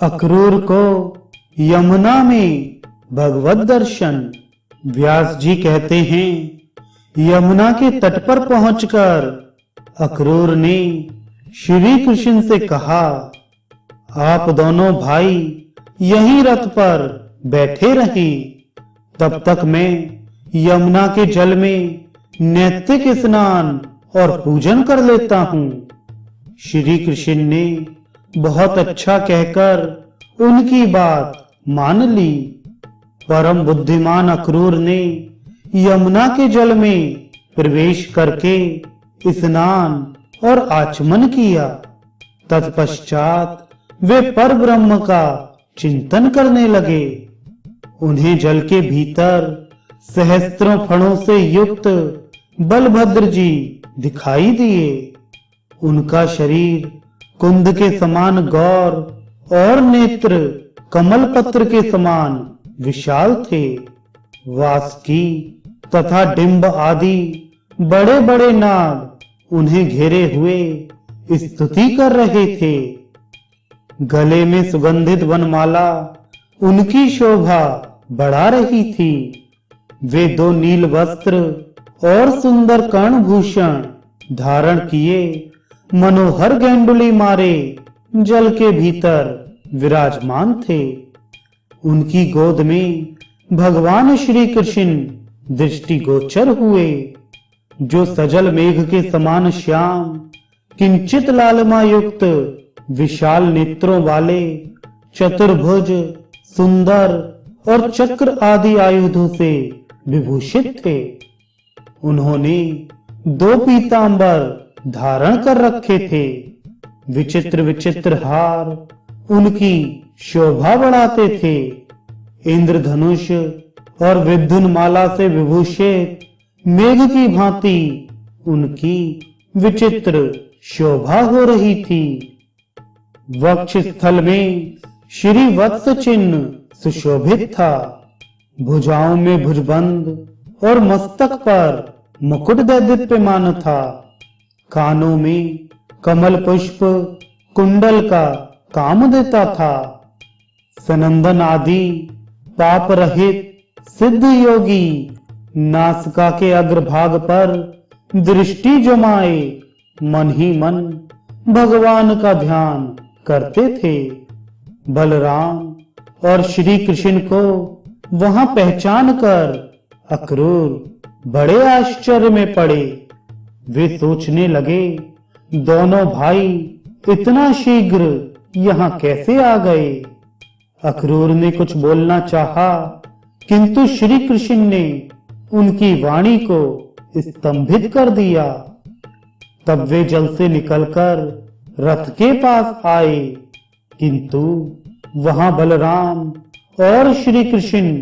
अक्रूर को यमुना में भगवत दर्शन। व्यास जी कहते हैं, यमुना के तट पर पहुंचकर अक्रूर ने श्री कृष्ण से कहा, आप दोनों भाई यहीं रथ पर बैठे रहें, तब तक मैं यमुना के जल में नैतिक स्नान और पूजन कर लेता हूं। श्री कृष्ण ने बहुत अच्छा कहकर उनकी बात मान ली। परम बुद्धिमान अक्रूर ने यमुना के जल में प्रवेश करके स्नान और आचमन किया। तत्पश्चात वे पर ब्रह्म का चिंतन करने लगे। उन्हें जल के भीतर सहस्त्रों फणों से युक्त बलभद्र जी दिखाई दिए। उनका शरीर कुंद के समान गौर और नेत्र कमल पत्र के समान विशाल थे। वासुकी तथा डिंब आदि बड़े बड़े नाग उन्हें घेरे हुए स्तुति कर रहे थे। गले में सुगंधित वनमाला उनकी शोभा बढ़ा रही थी। वे दो नील वस्त्र और सुंदर कर्णभूषण धारण किए मनोहर गेंडुली मारे जल के भीतर विराजमान थे। उनकी गोद में भगवान श्री कृष्ण दृष्टिगोचर हुए, जो सजल मेघ के समान श्याम किंचित लालिमा युक्त विशाल नेत्रों वाले, चतुर्भुज, सुंदर और चक्र आदि आयुधों से विभूषित थे। उन्होंने दो पीतांबर धारण कर रखे थे। विचित्र विचित्र हार उनकी शोभा बढ़ाते थे। इंद्रधनुष और विद्युन माला से विभूषित मेघ की भांति उनकी विचित्र शोभा हो रही थी। वक्ष स्थल में श्री वत्स चिन्ह सुशोभित था। भुजाओं में भुजबंद और मस्तक पर मुकुट दैदीप्यमान था। कानों में कमल पुष्प कुंडल का काम देता था। सनंदन आदि पाप रहित सिद्ध योगी नासिका के अग्रभाग पर दृष्टि जमाए मन ही मन भगवान का ध्यान करते थे। बलराम और श्री कृष्ण को वहां पहचान कर अक्रूर बड़े आश्चर्य में पड़े। वे सोचने लगे, दोनों भाई इतना शीघ्र यहां कैसे आ गए। अक्रूर ने कुछ बोलना चाहा, किंतु श्री कृष्ण ने उनकी वाणी को स्तंभित कर दिया। तब वे जल से निकलकर रथ के पास आए, किंतु वहां बलराम और श्री कृष्ण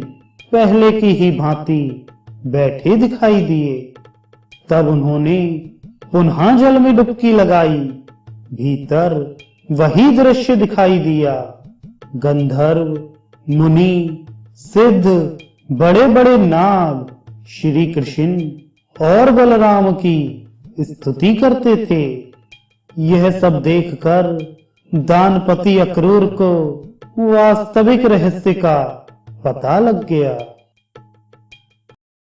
पहले की ही भांति बैठे दिखाई दिए। तब उन्होंने पुनः जल में डुबकी लगाई। भीतर वही दृश्य दिखाई दिया। गंधर्व, मुनि, सिद्ध, बड़े बड़े नाग श्री कृष्ण और बलराम की स्तुति करते थे। यह सब देखकर दानपति अक्रूर को वास्तविक रहस्य का पता लग गया।